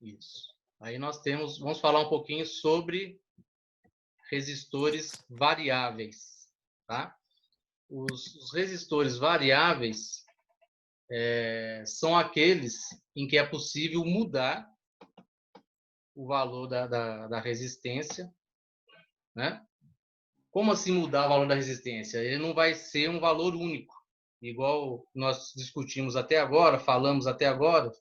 Isso. Aí nós temos, vamos falar um pouquinho sobre resistores variáveis, tá? Os resistores variáveis são aqueles em que é possível mudar o valor da resistência, né? Como assim mudar o valor da resistência? Ele não vai ser um valor único, igual nós discutimos até agora, falamos até agora,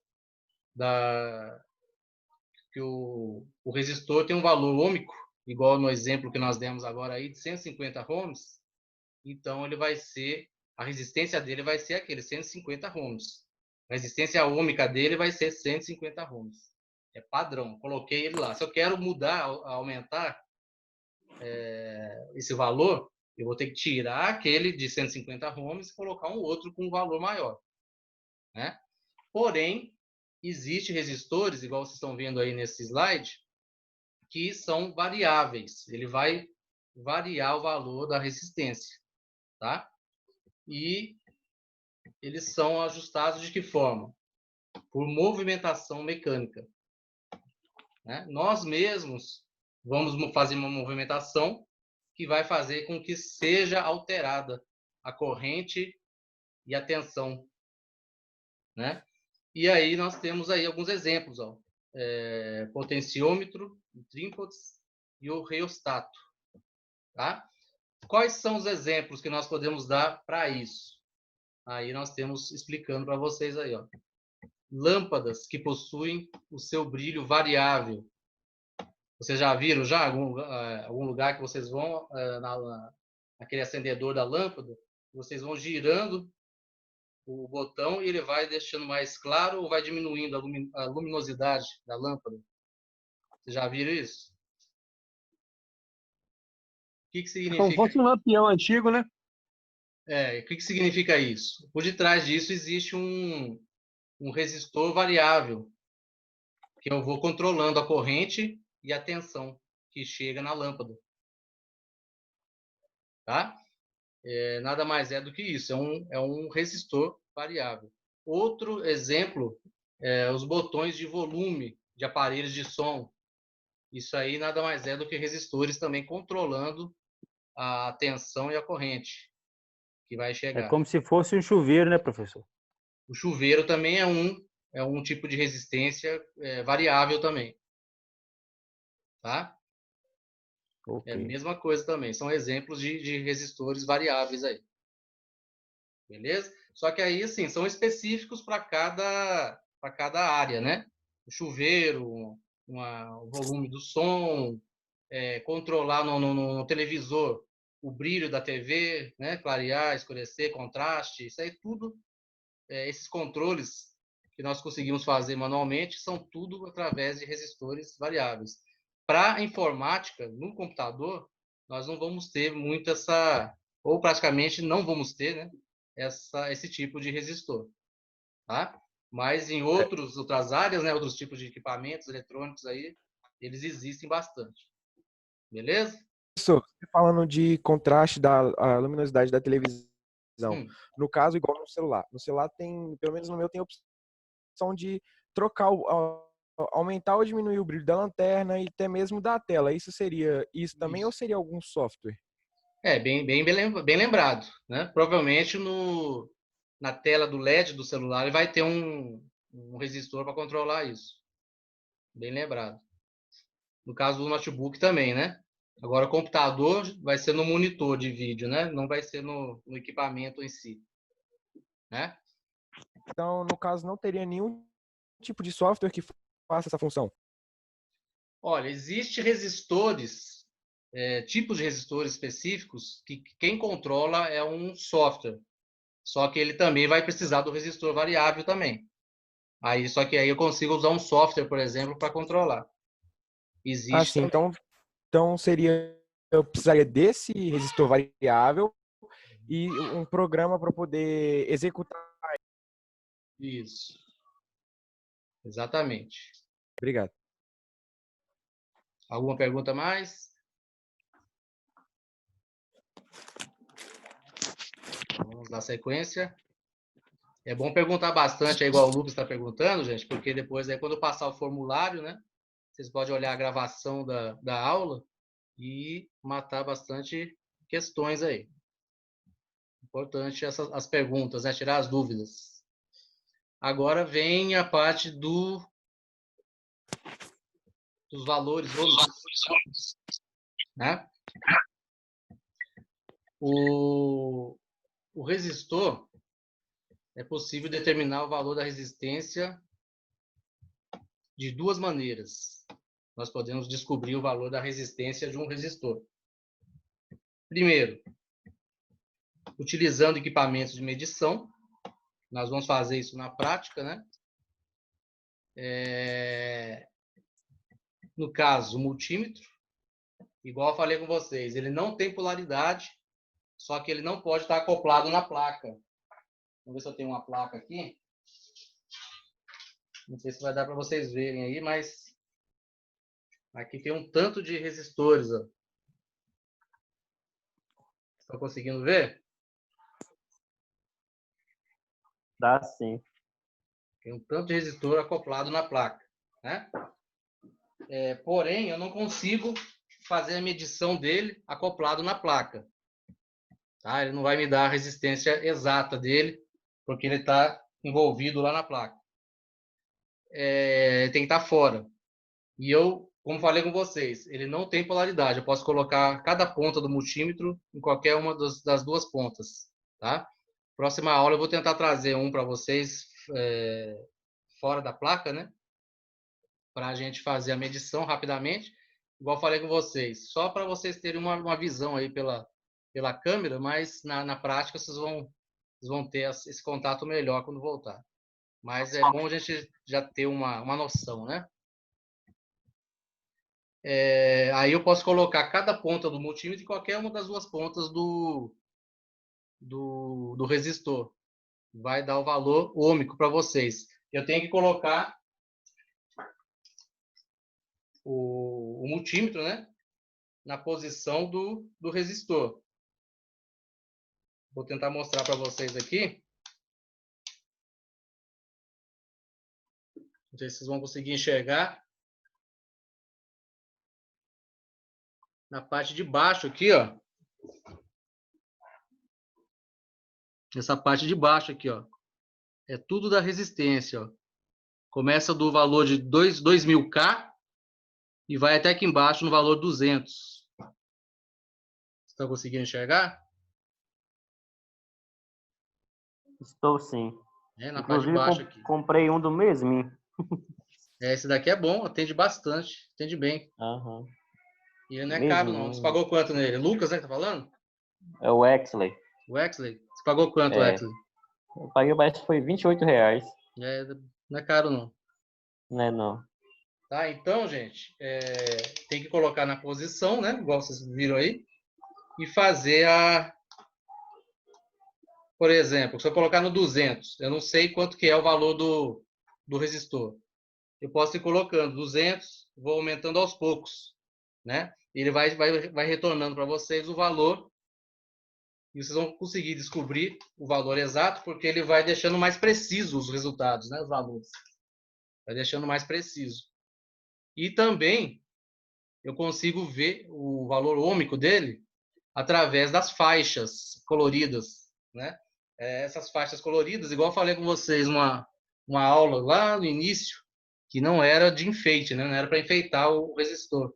que o resistor tem um valor ôhmico, igual no exemplo que nós demos agora aí, de 150 ohms, então ele vai ser, a resistência dele vai ser aquele, 150 ohms. A resistência ôhmica dele vai ser 150 ohms. É padrão, coloquei ele lá. Se eu quero mudar, aumentar esse valor, eu vou ter que tirar aquele de 150 ohms e colocar um outro com um valor maior, né? Porém, existem resistores, igual vocês estão vendo aí nesse slide, que são variáveis. Ele vai variar o valor da resistência, tá? E eles são ajustados de que forma? Por movimentação mecânica, né? Nós mesmos vamos fazer uma movimentação que vai fazer com que seja alterada a corrente e a tensão, né? E aí nós temos aí alguns exemplos, ó. Potenciômetro, o trípodes e o reostato, tá? Quais são os exemplos que nós podemos dar para isso? Aí nós temos explicando para vocês aí, ó. Lâmpadas que possuem o seu brilho variável. Vocês já viram já algum lugar que vocês vão naquele acendedor da lâmpada, vocês vão girando o botão e ele vai deixando mais claro ou vai diminuindo a luminosidade da lâmpada? Vocês já viram isso? O que significa? Como fosse um lampião antigo, né? O que significa isso? Por detrás disso existe um resistor variável, que eu vou controlando a corrente e a tensão que chega na lâmpada. Tá? Nada mais é do que isso, é um resistor variável. Outro exemplo os botões de volume de aparelhos de som. Isso aí nada mais é do que resistores também controlando a tensão e a corrente que vai É chegar. como se fosse um chuveiro, né, professor? O chuveiro também é um tipo de resistência variável também. Tá? Okay. É a mesma coisa também. São exemplos de resistores variáveis aí. Beleza? Só que aí, assim, são específicos para cada área, né? O chuveiro, o volume do som, controlar no televisor o brilho da TV, né? Clarear, escurecer, contraste, isso aí tudo, esses controles que nós conseguimos fazer manualmente são tudo através de resistores variáveis. Para a informática, no computador, nós não vamos ter muito ou praticamente não vamos ter, né? Esse tipo de resistor, tá? Mas em outras áreas, né, outros tipos de equipamentos eletrônicos aí, eles existem bastante. Beleza? Professor, falando de contraste da luminosidade da televisão, no caso, igual no celular. No celular tem, pelo menos no meu, tem a opção de trocar, aumentar ou diminuir o brilho da lanterna e até mesmo da tela. Isso seria isso também ou seria algum software? Bem lembrado, né? Provavelmente na tela do LED do celular vai ter um resistor para controlar isso. Bem lembrado. No caso do notebook também, né? Agora o computador vai ser no monitor de vídeo, né? Não vai ser no equipamento em si, né? Então, no caso, não teria nenhum tipo de software que faça essa função? Olha, existem resistores, tipos de resistores específicos que quem controla é um software. Só que ele também vai precisar do resistor variável também. Só que aí eu consigo usar um software, por exemplo, para controlar. Existe sim, então eu precisaria desse resistor variável e um programa para poder executar. Isso. Exatamente. Obrigado. Alguma pergunta mais? Vamos dar sequência. É bom perguntar bastante, igual o Lucas está perguntando, gente, porque depois, quando eu passar o formulário, né, vocês podem olhar a gravação da aula e matar bastante questões aí. Importante as perguntas, né, tirar as dúvidas. Agora vem a parte dos valores ohmicos, né? O resistor, é possível determinar o valor da resistência de duas maneiras. Nós podemos descobrir o valor da resistência de um resistor. Primeiro, utilizando equipamentos de medição. Nós vamos fazer isso na prática, né? No caso, o multímetro, igual eu falei com vocês, ele não tem polaridade, só que ele não pode estar acoplado na placa. Vamos ver se eu tenho uma placa aqui. Não sei se vai dar para vocês verem aí, mas aqui tem um tanto de resistores. Ó. Estão conseguindo ver? Dá sim. Tem um tanto de resistor acoplado na placa, né? Porém, eu não consigo fazer a medição dele acoplado na placa. Tá? Ele não vai me dar a resistência exata dele, porque ele está envolvido lá na placa. Tem que estar fora. E eu, como falei com vocês, ele não tem polaridade. Eu posso colocar cada ponta do multímetro em qualquer uma das duas pontas. Tá? Próxima aula eu vou tentar trazer um para vocês fora da placa, né? Para a gente fazer a medição rapidamente. Igual falei com vocês, só para vocês terem uma visão aí pela câmera, mas na prática vocês vão ter esse contato melhor quando voltar. Mas é bom a gente já ter uma noção, né? Aí eu posso colocar cada ponta do multímetro em qualquer uma das duas pontas do resistor. Vai dar o valor ohmico para vocês. Eu tenho que colocar o multímetro, né, na posição do resistor. Vou tentar mostrar para vocês aqui. Não sei se vocês vão conseguir enxergar. Na parte de baixo aqui, ó. Essa parte de baixo aqui, ó. É tudo da resistência, ó. Começa do valor de 2000K e vai até aqui embaixo no valor 200. Estão conseguindo enxergar? Estou sim. Na parte Inclusive, de baixo aqui. comprei um do mesmo. Esse daqui é bom, atende bastante, atende bem. Uhum. E ele não é caro, não. Você pagou quanto nele? Lucas, né, que tá falando? É o Exley. O Exley? Você pagou quanto, Exley? Eu paguei, parece que foi R$28. Não é caro, não. Não é, não. Tá, então, gente, tem que colocar na posição, né? Igual vocês viram aí. E fazer Por exemplo, se eu colocar no 200, eu não sei quanto que é o valor do resistor. Eu posso ir colocando 200, vou aumentando aos poucos, né? Ele vai retornando para vocês o valor e vocês vão conseguir descobrir o valor exato, porque ele vai deixando mais preciso os resultados, né? Os valores. Vai deixando mais preciso. E também eu consigo ver o valor ohmico dele através das faixas coloridas, né? Essas faixas coloridas, igual eu falei com vocês uma aula lá no início, que não era de enfeite, né? Não era para enfeitar o resistor.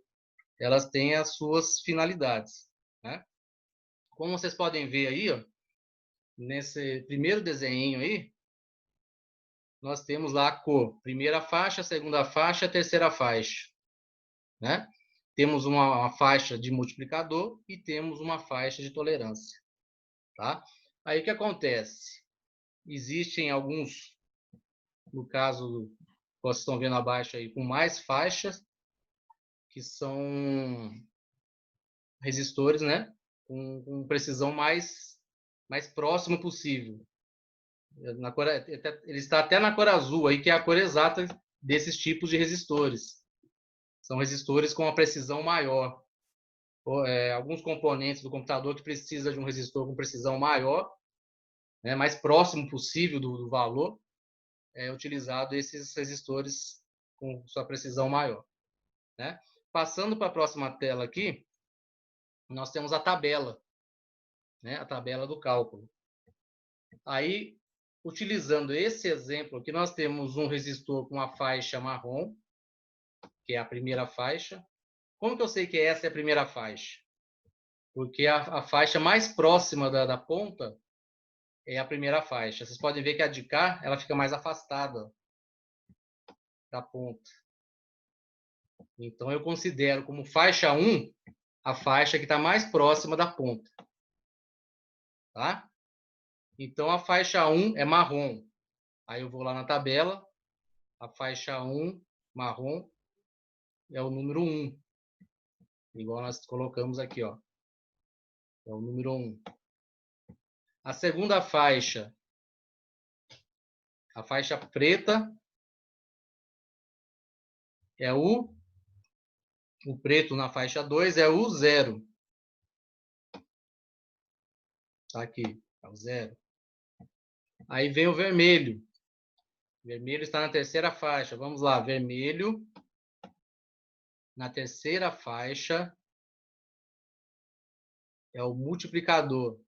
Elas têm as suas finalidades, né? Como vocês podem ver aí, ó, nesse primeiro desenho aí, nós temos lá a cor. Primeira faixa, segunda faixa, terceira faixa, né? Temos uma faixa de multiplicador e temos uma faixa de tolerância, tá? Aí o que acontece? Existem alguns, no caso, vocês estão vendo abaixo aí, com mais faixas, que são resistores, né? Com precisão mais próxima possível. Ele está até na cor azul, aí, que é a cor exata desses tipos de resistores. São resistores com uma precisão maior. Alguns componentes do computador que precisam de um resistor com precisão maior, né, mais próximo possível do valor, é utilizado esses resistores com sua precisão maior, né? Passando para a próxima tela aqui, nós temos a tabela, né? A tabela do cálculo. Aí, utilizando esse exemplo aqui, nós temos um resistor com a faixa marrom, que é a primeira faixa. Como que eu sei que essa é a primeira faixa? Porque a faixa mais próxima da ponta é a primeira faixa. Vocês podem ver que a de cá, ela fica mais afastada da ponta. Então, eu considero como faixa 1 a faixa que está mais próxima da ponta. Tá? Então, a faixa 1 é marrom. Aí eu vou lá na tabela. A faixa 1, marrom, é o número 1. Igual nós colocamos aqui, ó. É o número 1. A segunda faixa, a faixa preta, é o preto na faixa 2 é o 0. Tá aqui, é o 0. Aí vem o vermelho. O vermelho está na terceira faixa. Vamos lá, vermelho. Na terceira faixa é o multiplicador,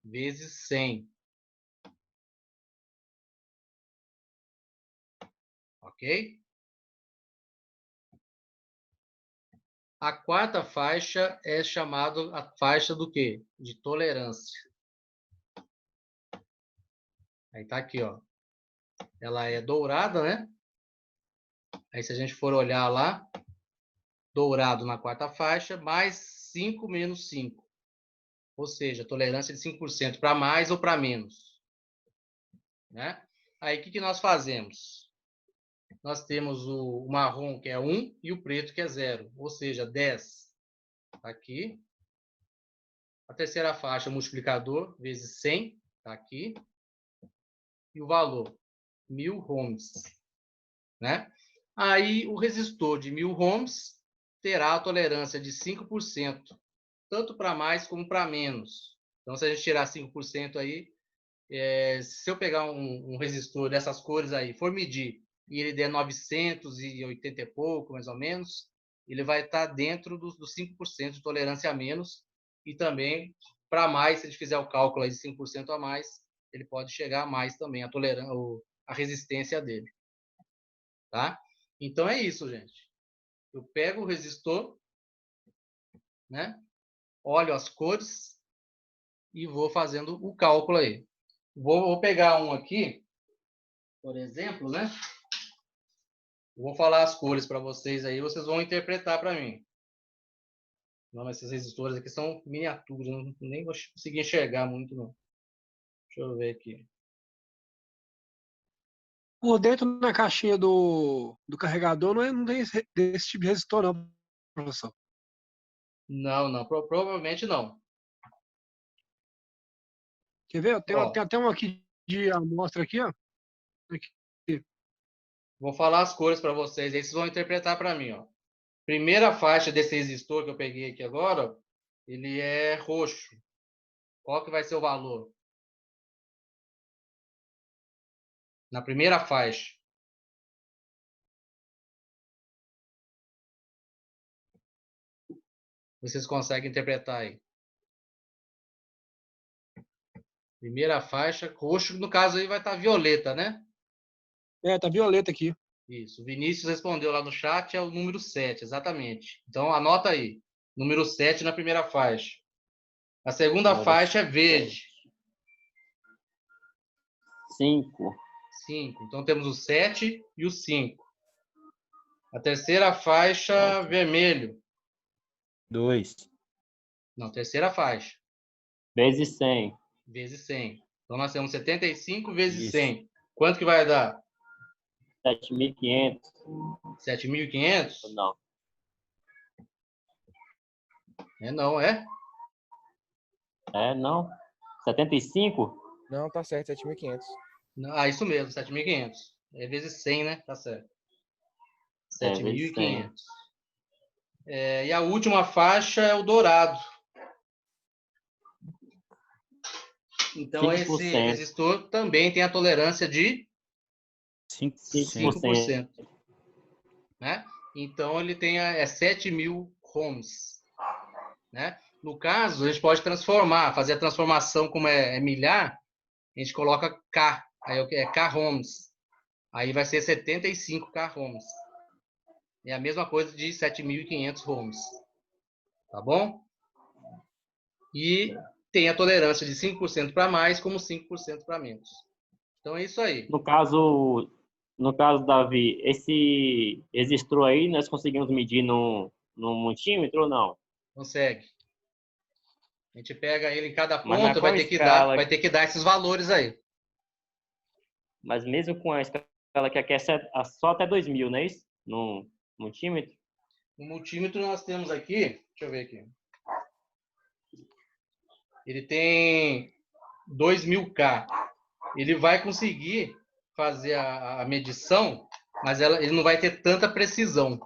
vezes 100. Ok? A quarta faixa é chamada a faixa do quê? De tolerância. Aí tá aqui, ó. Ela é dourada, né? Aí se a gente for olhar lá, dourado na quarta faixa, mais 5 menos 5. Ou seja, tolerância de 5% para mais ou para menos. Né? Aí o que nós fazemos? Nós temos o marrom, que é 1, e o preto, que é 0. Ou seja, 10. Tá aqui. A terceira faixa, multiplicador, vezes 100. Tá aqui. E o valor, 1000 ohms. Né? Aí o resistor de 1000 ohms terá a tolerância de 5%, tanto para mais como para menos. Então, se a gente tirar 5% aí, se eu pegar um resistor dessas cores aí, for medir, e ele der 980 e pouco, mais ou menos, ele vai estar dentro dos 5% de tolerância a menos, e também, para mais, se a gente fizer o cálculo aí de 5% a mais, ele pode chegar a mais também, a resistência dele. Tá? Então, é isso, gente. Eu pego o resistor, né? Olho as cores e vou fazendo o cálculo aí. Vou pegar um aqui, por exemplo, né? Vou falar as cores para vocês aí, vocês vão interpretar para mim. Não, esses resistores aqui são miniaturas, nem vou conseguir enxergar muito, não. Deixa eu ver aqui. Por dentro na caixinha do carregador não tem desse tipo de resistor, não, professor. Não, provavelmente não. Quer ver? Tem Ó, até um aqui de amostra aqui, ó. Aqui. vou falar as cores para vocês, aí vocês vão interpretar para mim, ó. Primeira faixa desse resistor que eu peguei aqui agora, ele é roxo. Qual que vai ser o valor? Na primeira faixa. Vocês conseguem interpretar aí. Primeira faixa, roxo, no caso aí vai estar violeta, né? Tá violeta aqui. Isso. O Vinícius respondeu lá no chat, é o número 7, exatamente. Então, anota aí. Número 7 na primeira faixa. A segunda faixa é verde. 5. 5. Então, temos o 7 e o 5. A terceira faixa, vermelho. 2. Não, terceira faixa. Vezes 100. Vezes 100. Então, nós temos 75 vezes Isso. 100. Quanto que vai dar? 7.500. 7.500? Não. Não, é? Não. 75? Não, tá certo, 7.500. Ah, isso mesmo, 7.500. É vezes 100, né? Tá certo. 7.500. E a última faixa é o dourado. Então, esse 5%. resistor também tem a tolerância de 5%. 5%. Né? Então, ele tem 7.000 ohms. Né? No caso, a gente pode transformar, fazer a transformação como é milhar, a gente coloca K, aí é K ohms. Aí vai ser 75 K ohms. É a mesma coisa de 7.500 ohms. Tá bom? E tem a tolerância de 5% para mais, como 5% para menos. Então, é isso aí. No caso, Davi, esse resistor aí, nós conseguimos medir no multímetro ou não? Consegue. A gente pega ele em cada Mas na ponta, qual escala? vai ter que dar esses valores aí. Mas mesmo com a escala que aqui é só até 2.000, não é isso? No multímetro? No multímetro nós temos aqui, deixa eu ver aqui. Ele tem 2.000K. Ele vai conseguir fazer a medição, mas ele não vai ter tanta precisão.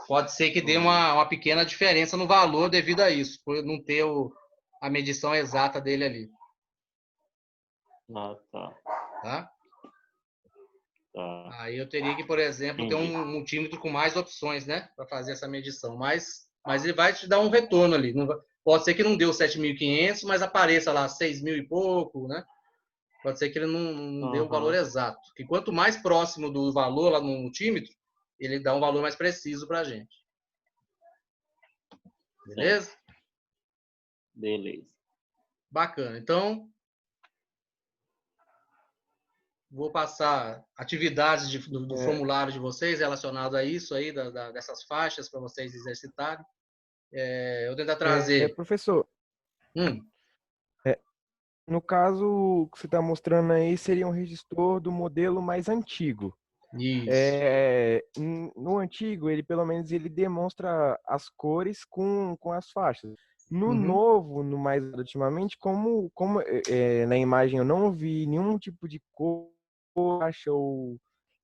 Pode ser que dê uma pequena diferença no valor devido a isso, por não ter a medição exata dele ali. Ah, tá. Tá? Tá. Aí eu teria que, por exemplo, ter Entendi. um multímetro com mais opções, né? Para fazer essa medição. Mas ele vai te dar um retorno ali. Pode ser que não deu 7.500, mas apareça lá 6.000 e pouco, né? Pode ser que ele não dê o valor exato. Porque quanto mais próximo do valor lá no multímetro, ele dá um valor mais preciso para a gente. Beleza? Beleza. Bacana. Então, vou passar atividades do formulário de vocês relacionado a isso aí, dessas faixas, para vocês exercitarem. Eu vou tentar trazer. Professor, no caso, o que você está mostrando aí seria um resistor do modelo mais antigo. Isso. No antigo, ele pelo menos ele demonstra as cores com as faixas. No novo, no mais ultimamente, como na imagem eu não vi nenhum tipo de cor, faixa ou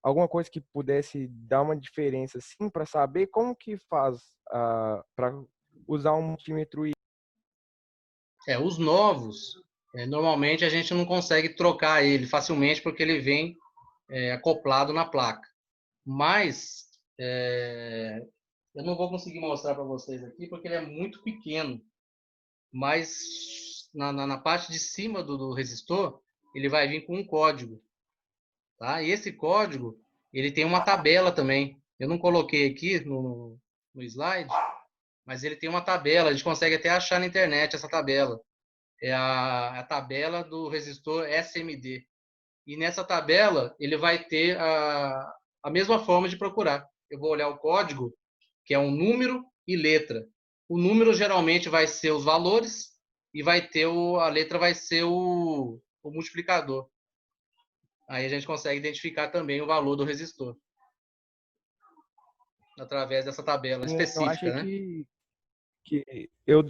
alguma coisa que pudesse dar uma diferença assim para saber como que faz para usar um multímetro. Os novos, normalmente a gente não consegue trocar ele facilmente porque ele vem acoplado na placa. Mas eu não vou conseguir mostrar para vocês aqui porque ele é muito pequeno. Mas na parte de cima do resistor, ele vai vir com um código. Tá? E esse código, ele tem uma tabela também. Eu não coloquei aqui no slide, mas ele tem uma tabela. A gente consegue até achar na internet essa tabela. É a tabela do resistor SMD. E nessa tabela, ele vai ter a mesma forma de procurar. Eu vou olhar o código, que é um número e letra. O número geralmente vai ser os valores e a letra vai ser o multiplicador. Aí a gente consegue identificar também o valor do resistor. Através dessa tabela Eu achei específica, né? que eu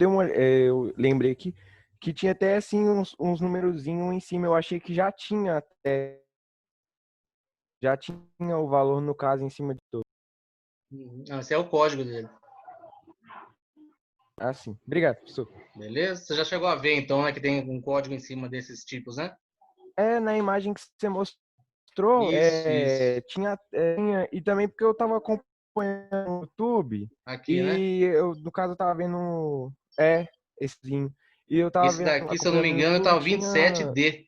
lembrei aqui que tinha até assim uns numerozinhos em cima. Eu achei que já tinha o valor no caso em cima de todo. Esse é o código dele. Sim. Obrigado, professor. Beleza? Você já chegou a ver então, né, que tem um código em cima desses tipos, né? Na imagem que você mostrou, Isso. tinha, e também porque eu estava acompanhando no YouTube Aqui, né? e eu, no caso, eu tava vendo essezinho. E eu tava Esse vendo, daqui, se eu não me acompanhando no engano, tá YouTube, o tinha 27D.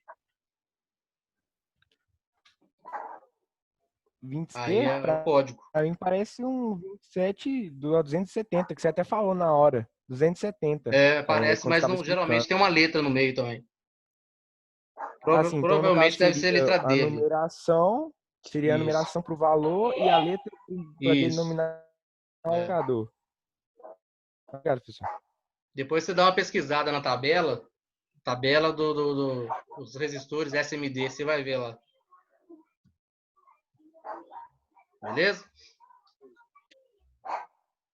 20D, Aí é o código. pra mim parece um 27 do 270, que você até falou na hora. 270. Parece, Quando você mas estava não, geralmente explicando. tem uma letra no meio também. Assim, então no caso Provavelmente deve ser a seria letra a D ali. numeração, seria a Isso. numeração para o valor e a letra para Isso. denominar o marcador. Obrigado, professor. Depois você dá uma pesquisada na tabela dos resistores SMD, você vai ver lá. Beleza?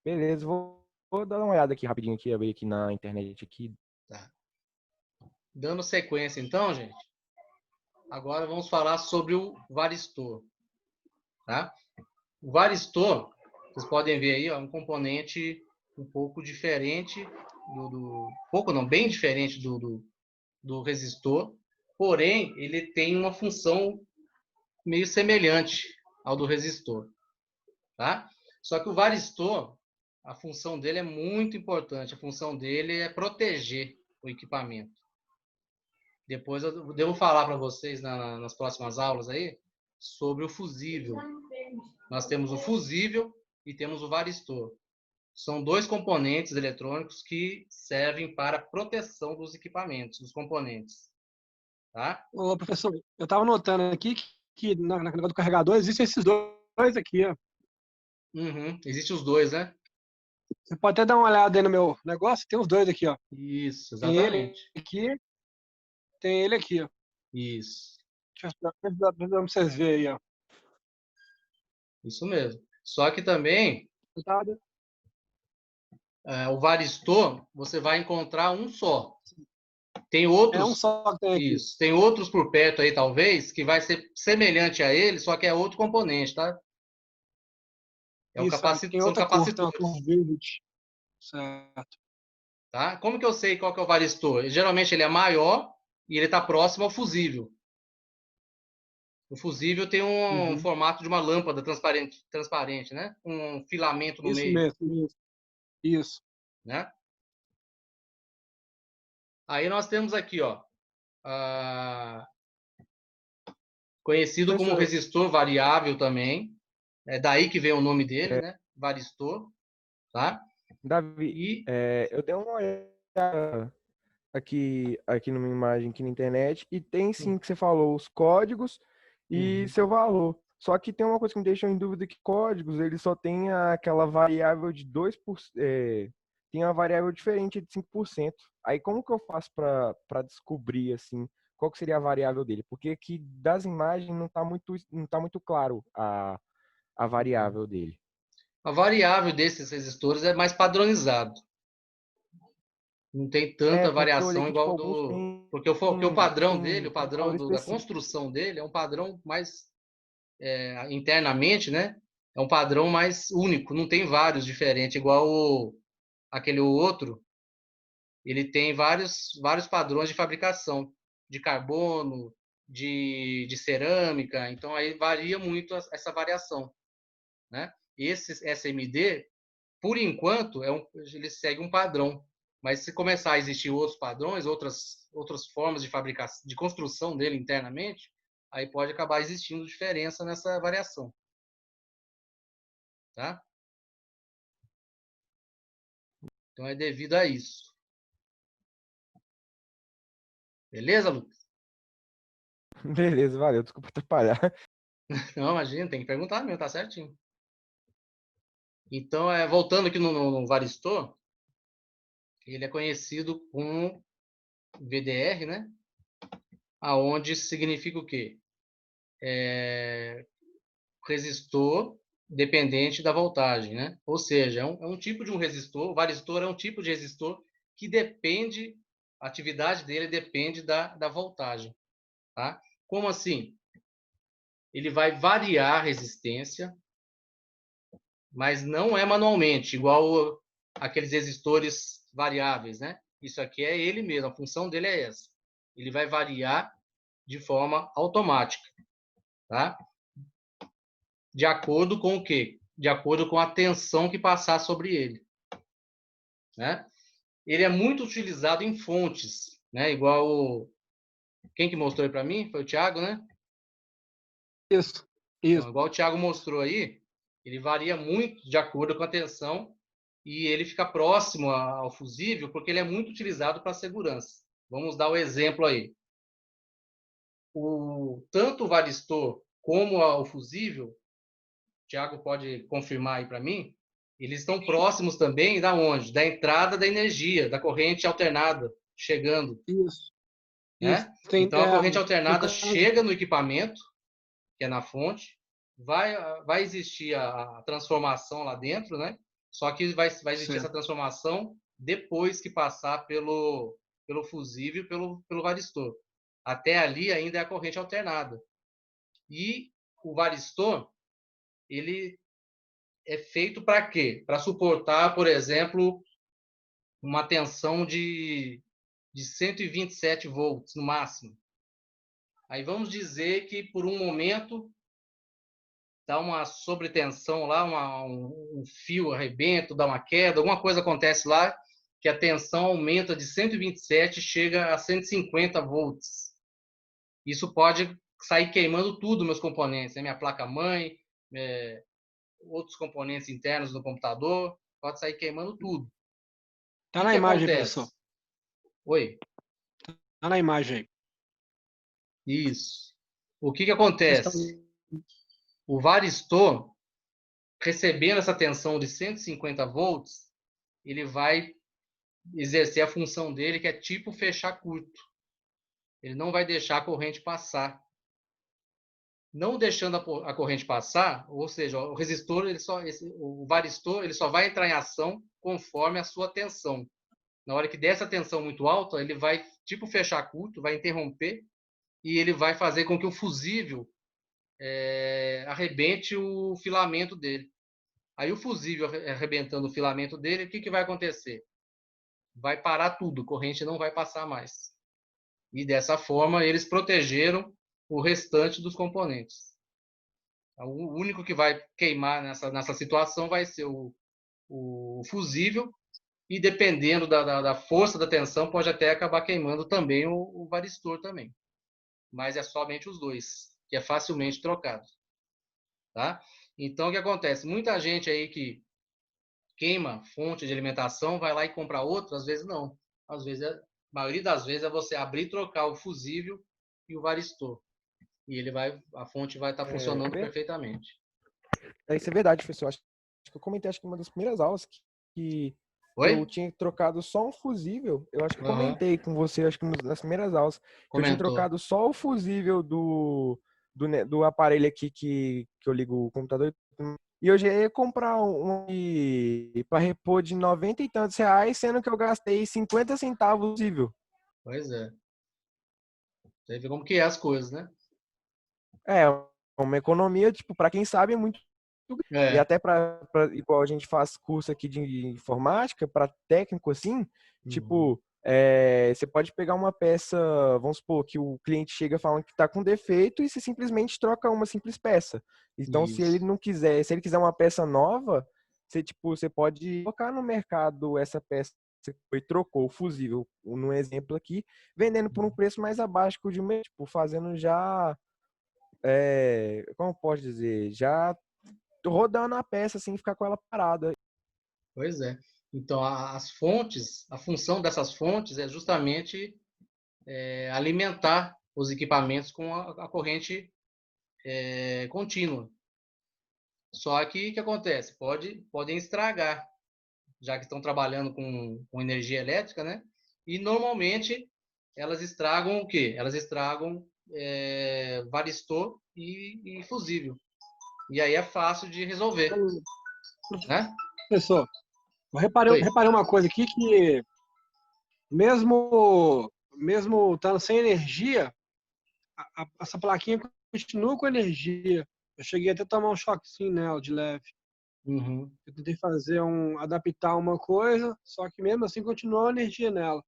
Beleza, vou dar uma olhada aqui rapidinho aqui, abrir aqui na internet aqui. Tá. Dando sequência então, gente. Agora vamos falar sobre o varistor. Tá? O varistor, vocês podem ver aí, é um componente um pouco diferente pouco não, bem diferente do do resistor, porém, ele tem uma função meio semelhante ao do resistor, tá? Só que o varistor, a função dele é muito importante. A função dele é proteger o equipamento. Depois eu devo falar para vocês nas próximas aulas aí sobre o fusível. Nós temos o fusível e temos o varistor. São dois componentes eletrônicos que servem para a proteção dos equipamentos, dos componentes. Tá? Ô, professor, eu estava notando aqui que no negócio do carregador existem esses dois aqui, ó. Uhum. Existem os dois, né? Você pode até dar uma olhada aí no meu negócio, tem os dois aqui, ó. Isso, Tem ele exatamente. aqui, tem ele aqui, ó. Isso. Deixa eu dar pra vocês verem aí, ó. Isso mesmo. Só que também, Tá? o varistor, você vai encontrar um só. Tem É um outros, só que tem aqui. isso, tem outros por perto aí, talvez, que vai ser semelhante a ele, só que é outro componente, tá? Isso, tem São outra cor, tem uma capacitores, cor verde. Certo. tá? Como que eu sei qual que é o varistor? Geralmente ele é maior e ele está próximo ao fusível. O fusível tem um formato de uma lâmpada transparente, né? Um filamento no Isso meio, mesmo, isso. né? Aí nós temos aqui, ó, conhecido como Professor, resistor variável também. É daí que vem o nome dele, né? Varistor, tá? Davi, E eu dei uma olhada aqui numa imagem aqui na internet e tem sim que você falou os códigos e seu valor. Só que tem uma coisa que me deixou em dúvida que códigos, ele só tem aquela variável de 2%, tem uma variável diferente de 5%. Aí como que eu faço para descobrir assim, qual que seria a variável dele? Porque aqui das imagens não tá muito claro a variável dele. a variável desses resistores é mais padronizado. Não tem tanta Porque eu olhei variação que tipo igual alguns do. tem Porque o padrão dele, o tem padrão valor da específico. construção dele é um padrão mais internamente, né? É um padrão mais único, não tem vários diferentes, igual aquele outro, ele tem vários padrões de fabricação, de carbono, de cerâmica, então aí varia muito essa variação, né? Esse SMD, por enquanto, ele segue um padrão, mas se começar a existir outros padrões, outras formas de fabricação, de construção dele internamente, aí pode acabar existindo diferença nessa variação, tá? Então é devido a isso. Beleza, Lucas? Beleza, valeu, desculpa atrapalhar. Não, imagina, tem que perguntar mesmo, tá certinho. Então, voltando aqui no varistor, ele é conhecido como VDR, né? Aonde significa o quê? Resistor dependente da voltagem, né? Ou seja, é um tipo de um resistor, o varistor é um tipo de resistor que depende, a atividade dele depende da voltagem, tá? Como assim? Ele vai variar a resistência, mas não é manualmente, igual aqueles resistores variáveis, né? Isso aqui é ele mesmo, a função dele é essa. Ele vai variar de forma automática, tá? De acordo com o quê? De acordo com a tensão que passar sobre ele, né? Ele é muito utilizado em fontes, né? Igual quem que mostrou aí para mim? Foi o Thiago, né? Isso. Então, igual o Thiago mostrou aí, ele varia muito de acordo com a tensão e ele fica próximo ao fusível porque ele é muito utilizado para segurança. Vamos dar o exemplo aí. Tanto o varistor como o fusível, o Thiago pode confirmar aí para mim, eles estão próximos também da onde? Da entrada da energia, da corrente alternada chegando. Isso. Né? Tem, Então a corrente no alternada caso, chega no equipamento, que é na fonte, vai existir a transformação lá dentro, né? Só que vai existir essa transformação depois que passar pelo fusível e pelo varistor. Até ali ainda é a corrente alternada. E o varistor, ele é feito para quê? Para suportar, por exemplo, uma tensão de de 127 volts no máximo. Aí vamos dizer que por um momento dá uma sobretensão lá, um fio arrebenta, dá uma queda, alguma coisa acontece lá, que a tensão aumenta de 127 e chega a 150 volts. Isso pode sair queimando tudo, meus componentes, né? Minha placa-mãe, outros componentes internos do computador, pode sair queimando tudo. Tá na imagem, professor. Oi? Tá na imagem aí. Isso. O que acontece? O varistor, recebendo essa tensão de 150 volts, ele vai exercer a função dele, que é tipo fechar curto. Ele não vai deixar a corrente passar. Não deixando a corrente passar, ou seja, o resistor, o varistor, ele só vai entrar em ação conforme a sua tensão. Na hora que der essa tensão muito alta, ele vai tipo fechar curto, vai interromper, e ele vai fazer com que o fusível arrebente o filamento dele. Aí o fusível arrebentando o filamento dele, o que vai acontecer? Vai parar tudo, a corrente não vai passar mais. E dessa forma eles protegeram o restante dos componentes. O único que vai queimar nessa situação vai ser o fusível, e dependendo da força da tensão, pode até acabar queimando também o varistor também. Mas é somente os dois, que é facilmente trocado. Tá? Então, o que acontece? Muita gente aí que queima fonte de alimentação vai lá e compra outra, às vezes não. Às vezes, a maioria das vezes é você abrir e trocar o fusível e o varistor. E a fonte vai estar funcionando perfeitamente. Isso é verdade, professor. Acho que eu comentei, acho que uma das primeiras aulas que eu tinha trocado só um fusível. Eu acho que eu comentei com você, acho que nas primeiras aulas, que eu tinha trocado só o fusível do aparelho aqui que eu ligo o computador. E eu já ia comprar um para repor de 90 e tantos reais, sendo que eu gastei 50 centavos fusível. Pois é. Você vê como que é as coisas, né? É, uma economia, tipo, para quem sabe é muito. E até igual a gente faz curso aqui de informática, para técnico assim, tipo, você pode pegar uma peça, vamos supor, que o cliente chega falando que está com defeito e você simplesmente troca uma simples peça. Então, se ele não quiser, se ele quiser uma peça nova, você pode colocar no mercado essa peça que você foi, trocou, o fusível, no exemplo aqui, vendendo por um preço mais abaixo que o de um, tipo, fazendo já, como pode dizer, já rodando a peça sem ficar com ela parada. Pois é. Então, as fontes, a função dessas fontes é justamente alimentar os equipamentos com a corrente contínua. Só que o que acontece? Podem estragar, já que estão trabalhando com energia elétrica, né? E normalmente elas estragam o quê? Elas estragam varistor e fusível. E aí é fácil de resolver. Né? Professor, eu reparei uma coisa aqui, que mesmo estando sem energia, essa plaquinha continua com energia. Eu cheguei até a tomar um choquezinho nela, de leve. Uhum. Eu tentei adaptar uma coisa, só que mesmo assim continuou a energia nela.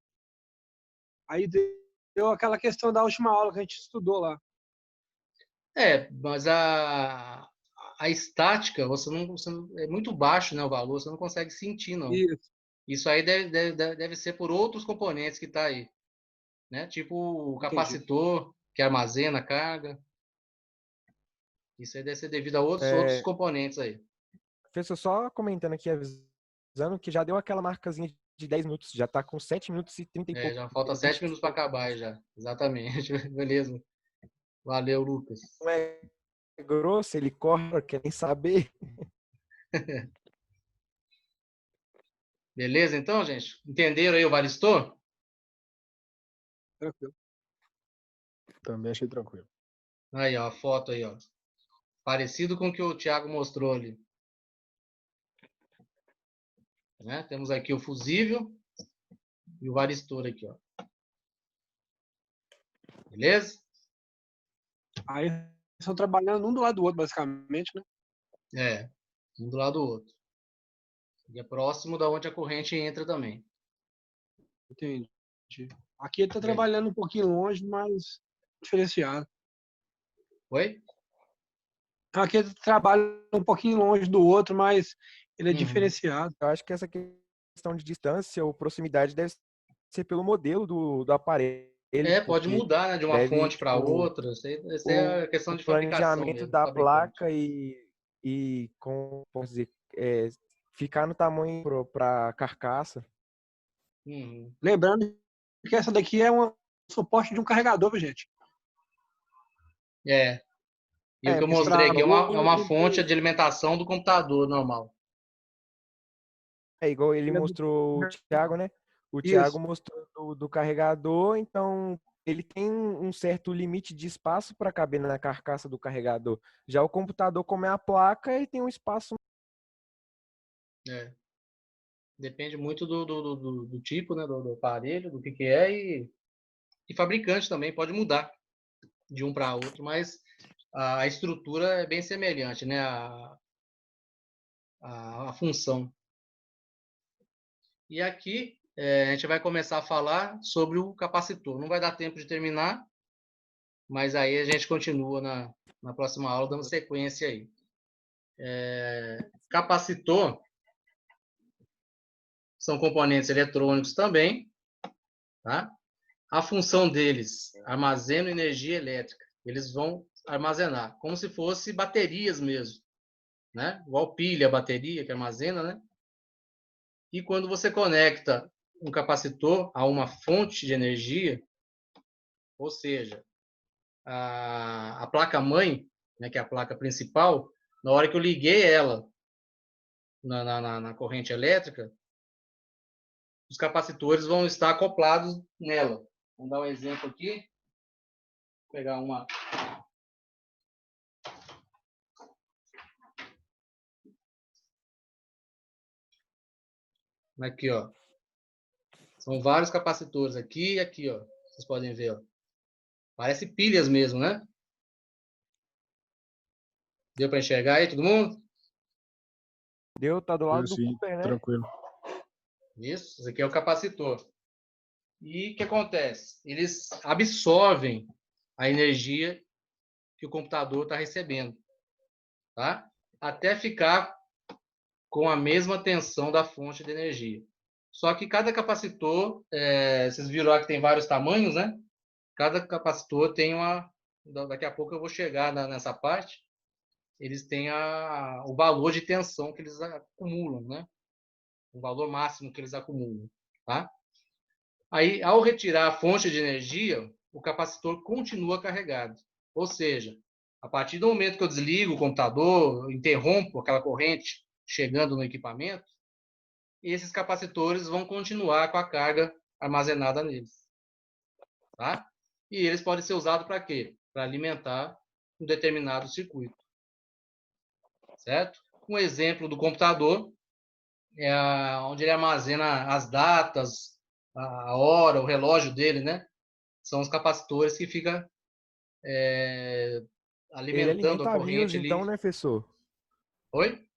Aí deu aquela questão da última aula que a gente estudou lá. Mas a estática, é muito baixo, né, o valor, você não consegue sentir, não. Isso aí deve ser por outros componentes que está aí. Né? Tipo o capacitor, que armazena a carga. Isso aí deve ser devido a outros componentes aí. Professor, só comentando aqui, avisando que já deu aquela marcazinha de 10 minutos, já está com 7 minutos e 30 e pouco. Já falta 7 minutos para acabar já. Exatamente. Beleza. Valeu, Lucas. Não é grosso, ele corre, quer nem saber. Beleza, então, gente? Entenderam aí o varistor? Tranquilo. Também achei tranquilo. Aí, ó, a foto aí, ó. Parecido com o que o Thiago mostrou ali. Né? Temos aqui o fusível e o varistor aqui, ó. Beleza? Aí estão trabalhando um do lado do outro, basicamente, né? Um do lado do outro. E é próximo da onde a corrente entra também. Entendi. Aqui ele está trabalhando um pouquinho longe, mas diferenciado. Oi? Aqui ele trabalha um pouquinho longe do outro, mas ele é diferenciado. Eu acho que essa questão de distância ou proximidade deve ser pelo modelo do aparelho, Pode porque mudar, né, de uma deve, fonte para tipo, outra. Isso é a questão o de fabricação planejamento mesmo, da fabricante. placa e como posso dizer, ficar no tamanho para carcaça. Lembrando que essa daqui é um suporte de um carregador, viu, gente? E o que eu Porque mostrei aqui é uma Travou, fonte de alimentação do computador normal. é igual ele mostrou o Thiago, né? O Thiago Isso. mostrou do carregador, então ele tem um certo limite de espaço para caber na carcaça do carregador. Já o computador, como é a placa, ele tem um espaço. Depende muito do tipo, né, do aparelho, do que é, e fabricante também pode mudar de um para outro, mas a estrutura é bem semelhante, né, a função. E aqui a gente vai começar a falar sobre o capacitor. Não vai dar tempo de terminar, mas aí a gente continua na próxima aula, dando sequência aí. Capacitor são componentes eletrônicos também, tá? A função deles, armazenam energia elétrica. Eles vão armazenar, como se fosse baterias mesmo, né? Igual pilha, bateria que armazena, né? E quando você conecta um capacitor a uma fonte de energia, ou seja, a placa-mãe, né, que é a placa principal, na hora que eu liguei ela na corrente elétrica, os capacitores vão estar acoplados nela. Vamos dar um exemplo aqui. Vou pegar uma. Aqui, ó. São vários capacitores aqui e aqui, ó. Vocês podem ver, ó. Parece pilhas mesmo, né? Deu para enxergar aí, todo mundo? Deu, tá do lado do Sim, cooler, né? tranquilo. Isso, esse aqui é o capacitor. E o que acontece? Eles absorvem a energia que o computador está recebendo, tá? Até ficar com a mesma tensão da fonte de energia. Só que cada capacitor, vocês viram lá que tem vários tamanhos, né? Cada capacitor tem uma... Daqui a pouco eu vou chegar nessa parte. Eles têm o valor de tensão que eles acumulam, né? O valor máximo que eles acumulam, tá? Aí, ao retirar a fonte de energia, o capacitor continua carregado. Ou seja, a partir do momento que eu desligo o computador, interrompo aquela corrente chegando no equipamento, esses capacitores vão continuar com a carga armazenada neles. Tá? E eles podem ser usados para quê? Para alimentar um determinado circuito. Certo? Um exemplo do computador é onde ele armazena as datas, a hora, o relógio dele, né? São os capacitores que ficam Ele alimentando a alimenta a BIOS, corrente então, ali. né, professor? Oi?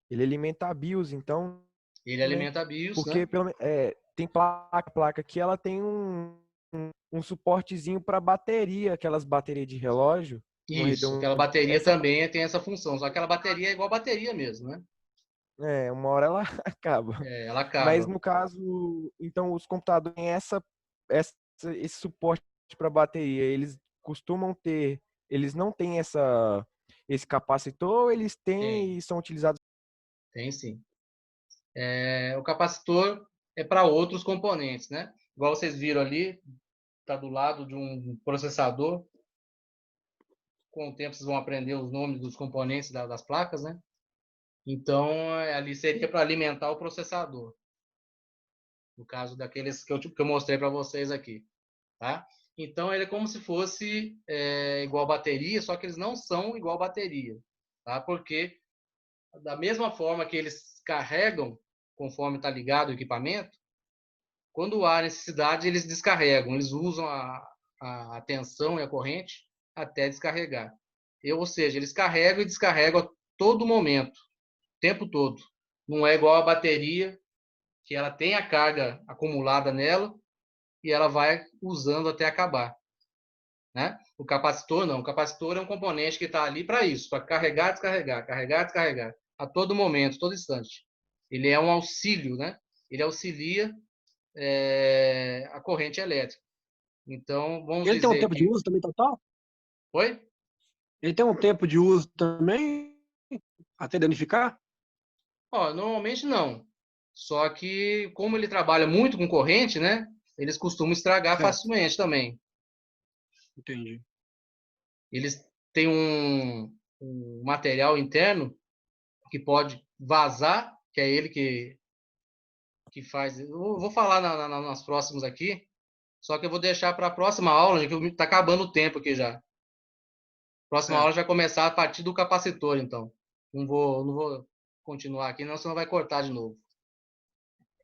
Ele alimenta a BIOS, então, Ele né? alimenta a BIOS, Porque né? tem placa que ela tem um suportezinho para bateria, aquelas baterias de relógio. Isso, aquela bateria também tem essa função. Só que aquela bateria é igual bateria mesmo, né? Uma hora ela acaba. Ela Mas acaba. no caso, então os computadores têm esse suporte para bateria. Eles costumam ter, eles não têm esse capacitor, eles têm Tem, e são utilizados. tem sim. O capacitor é para outros componentes, né? Igual vocês viram ali, está do lado de um processador. Com o tempo vocês vão aprender os nomes dos componentes das placas, né? Então, ali seria para alimentar o processador. No caso daqueles que eu mostrei para vocês aqui, tá? Então, ele é como se fosse igual bateria, só que eles não são igual bateria, tá? Porque da mesma forma que eles carregam conforme está ligado o equipamento, quando há necessidade, eles descarregam, eles usam a tensão e a corrente até descarregar. Ou seja, eles carregam e descarregam a todo momento, o tempo todo. Não é igual a bateria, que ela tem a carga acumulada nela e ela vai usando até acabar, né? O capacitor não. O capacitor é um componente que está ali para isso, para carregar, descarregar, carregar, descarregar, a todo momento, todo instante. Ele é um auxílio, né? Ele auxilia a corrente elétrica. Então, vamos Ele tem um dizer tempo de uso também total? Oi? Ele tem um tempo de uso também até danificar? Ó, normalmente não. Só que, como ele trabalha muito com corrente, né? Eles costumam estragar facilmente também. Entendi. Eles têm um material interno que pode vazar, que é ele que faz. Eu vou falar nas próximas aqui, só que eu vou deixar para a próxima aula, que está acabando o tempo aqui já. Próxima aula vai começar a partir do capacitor, então. Não vou continuar aqui, não, senão vai cortar de novo.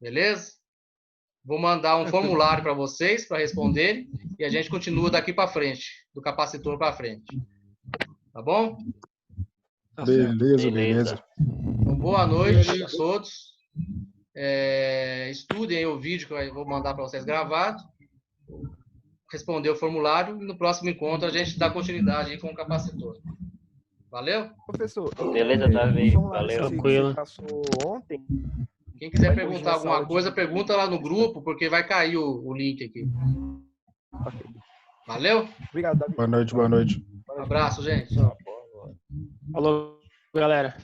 Beleza? Vou mandar um formulário para vocês, para responderem, e a gente continua daqui para frente, do capacitor para frente. Tá bom? Beleza. Então, boa noite a todos. Estudem aí o vídeo que eu vou mandar para vocês gravado. Responder o formulário e no próximo encontro a gente dá continuidade aí com o capacitor. Valeu? Professor, Beleza, Davi. Valeu. Tranquilo. Passou ontem. Quem quiser perguntar alguma coisa, pergunta lá no grupo, porque vai cair o link aqui. Valeu? Obrigado, Davi. Boa noite. Um abraço, gente. Falou, galera.